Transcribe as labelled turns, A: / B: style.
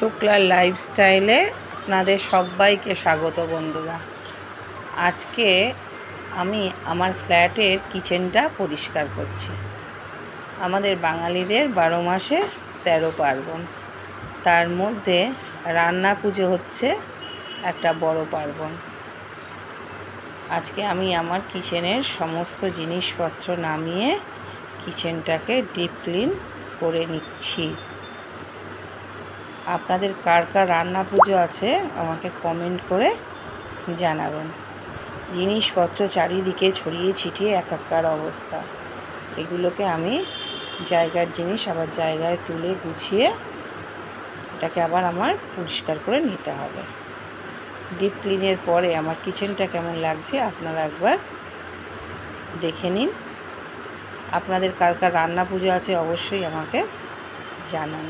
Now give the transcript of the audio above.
A: শুক্লার লাইফস্টাইলে আপনাদের সবাইকে স্বাগত বন্ধুরা। আজকে আমি আমার ফ্ল্যাটের কিচেনটা পরিষ্কার করছি। আমাদের বাঙালিদের 12 মাসে 13 পার্বণ, তার মধ্যে রান্না পুজো হচ্ছে একটা বড় পার্বণ। আজকে আমি আমার কিচেনের সমস্ত জিনিসপত্র নামিয়ে কিচেনটাকে ডিপ ক্লিন করে নিচ্ছি। আপনাদের কার কার রান্না পুজো আছে আমাকে কমেন্ট করে জানাবেন। জিনিসপত্র চারিদিকে ছড়িয়ে ছিটিয়ে একাকার অবস্থা। এগুলোকে আমি জায়গার জিনিস আবার জায়গায় তুলে গুছিয়ে এটাকে আবার আমার পরিষ্কার করে নিতে হবে। ডিপ ক্লিনের পরে আমার কিচেনটা কেমন লাগছে আপনারা একবার দেখে নিন। আপনাদের কার কার রান্না পুজো আছে অবশ্যই আমাকে জানান।